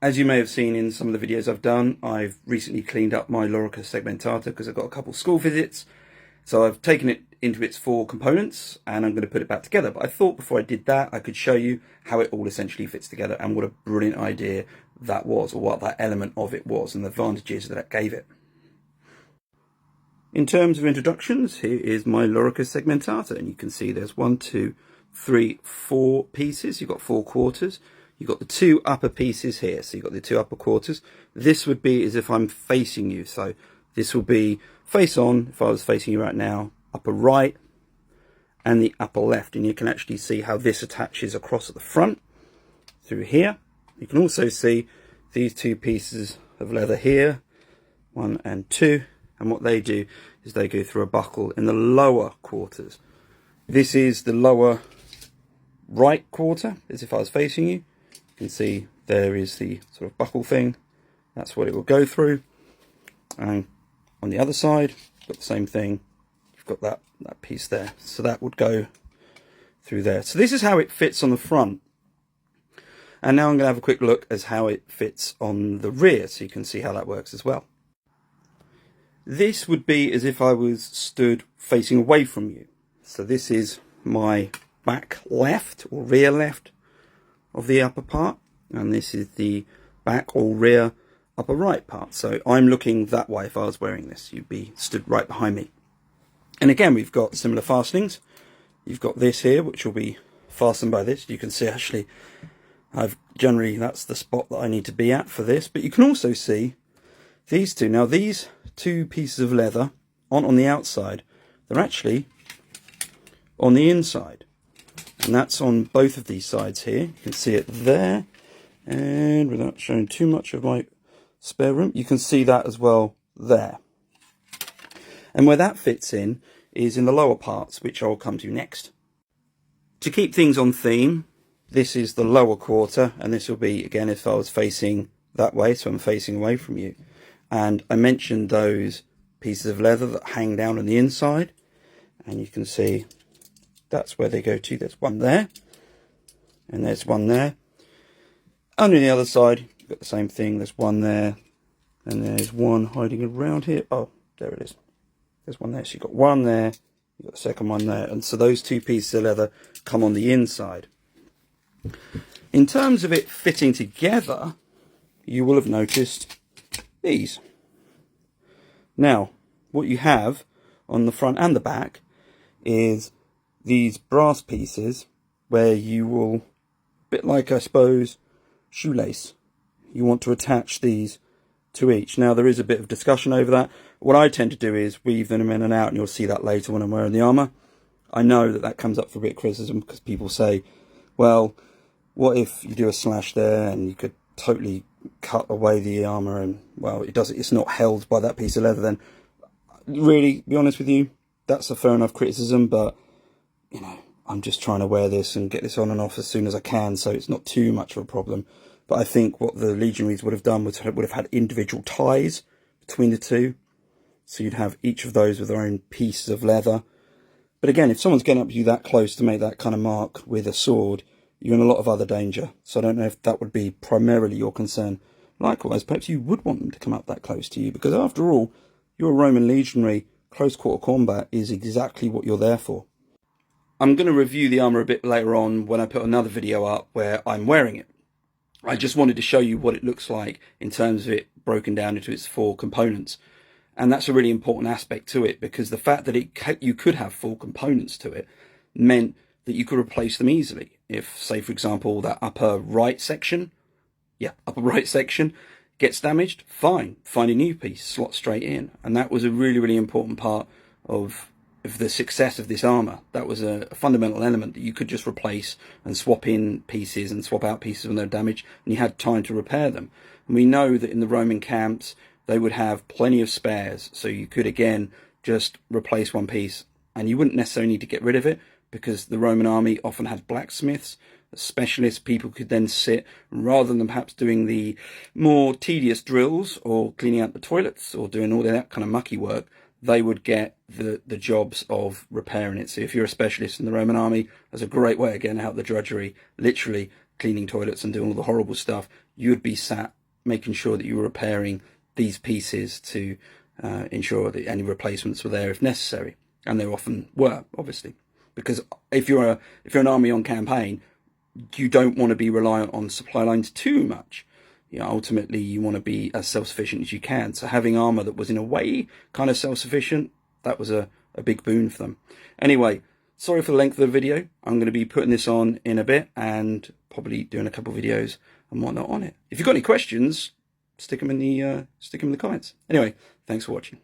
As you may have seen in some of the videos I've done, I've recently cleaned up my Lorica segmentata because I've got a couple school visits. So I've taken it into its 4 components and I'm going to put it back together. But I thought before I did that, I could show you how it all essentially fits together and what a brilliant idea that was, or what that element of it was and the advantages that gave it. In terms of introductions, here is my Lorica segmentata, and you can see there's 1, 2, 3, 4 pieces. You've got 4 quarters. You've got the 2 upper pieces here, so you've got the 2 upper quarters. This would be as if I'm facing you, so this will be face on, if I was facing you right now, upper right and the upper left, and you can actually see how this attaches across at the front through here. You can also see these 2 pieces of leather here, 1 and 2, and what they do is they go through a buckle in the lower quarters. This is the lower right quarter, as if I was facing you. You can see there is the sort of buckle thing. That's what it will go through. And on the other side, got the same thing. You've got that piece there. So that would go through there. So this is how it fits on the front. And now I'm going to have a quick look as how it fits on the rear, so you can see how that works as well. This would be as if I was stood facing away from you. So this is my back left or rear left of the upper part, and this is the back or rear upper right part. So I'm looking that way. If I was wearing this, you'd be stood right behind me. And again, we've got similar fastenings. You've got this here, which will be fastened by this. You can see actually that's the spot that I need to be at for this, but you can also see these two. Now these 2 pieces of leather aren't on the outside, they're actually on the inside, and that's on both of these sides here. You can see it there, and without showing too much of my spare room, you can see that as well there. And where that fits in is in the lower parts, which I'll come to next. To keep things on theme, this is the lower quarter, and this will be, again, if I was facing that way, so I'm facing away from you. And I mentioned those pieces of leather that hang down on the inside, and you can see that's where they go to. There's one there, and there's one there. And on the other side, you've got the same thing. There's one there, and there's one hiding around here. Oh, there it is. There's one there. So you've got one there, you've got the second one there, and so those 2 pieces of leather come on the inside. In terms of it fitting together, you will have noticed these. Now, what you have on the front and the back is these brass pieces where you will, a bit like I suppose shoelace, you want to attach these to each. Now there is a bit of discussion over that. What I tend to do is weave them in and out, and you'll see that later when I'm wearing the armour. I know that comes up for a bit of criticism because people say, well, what if you do a slash there and you could totally cut away the armour, and well, it's not held by that piece of leather? Then really, be honest with you, that's a fair enough criticism, but you know, I'm just trying to wear this and get this on and off as soon as I can, so it's not too much of a problem. But I think what the legionaries would have done would have had individual ties between the 2, so you'd have each of those with their own pieces of leather. But again, if someone's getting up to you that close to make that kind of mark with a sword, you're in a lot of other danger. So I don't know if that would be primarily your concern. Likewise, perhaps you would want them to come up that close to you, because after all, you're a Roman legionary. Close quarter combat is exactly what you're there for. I'm going to review the armour a bit later on when I put another video up where I'm wearing it. I just wanted to show you what it looks like in terms of it broken down into its 4 components. And that's a really important aspect to it, because the fact that you could have 4 components to it meant that you could replace them easily. If, say, for example, that upper right section gets damaged, fine, find a new piece, slot straight in. And that was a really, really important part of the success of this armour. That was a fundamental element, that you could just replace and swap in pieces and swap out pieces when they're damaged, and you had time to repair them. And we know that in the Roman camps, they would have plenty of spares, so you could again just replace one piece, and you wouldn't necessarily need to get rid of it, because the Roman army often had blacksmiths, specialist people could then sit, rather than perhaps doing the more tedious drills or cleaning out the toilets or doing all that kind of mucky work, they would get the jobs of repairing it. So if you're a specialist in the Roman army, that's a great way of getting out the drudgery, literally cleaning toilets and doing all the horrible stuff, you would be sat making sure that you were repairing these pieces to ensure that any replacements were there if necessary. And there often were, obviously, because if you're an army on campaign, you don't want to be reliant on supply lines too much. You know, ultimately, you want to be as self-sufficient as you can. So having armor that was in a way kind of self-sufficient, that was a big boon for them. Anyway, sorry for the length of the video. I'm going to be putting this on in a bit and probably doing a couple of videos and whatnot on it. If you've got any questions, stick them in the comments. Anyway, thanks for watching.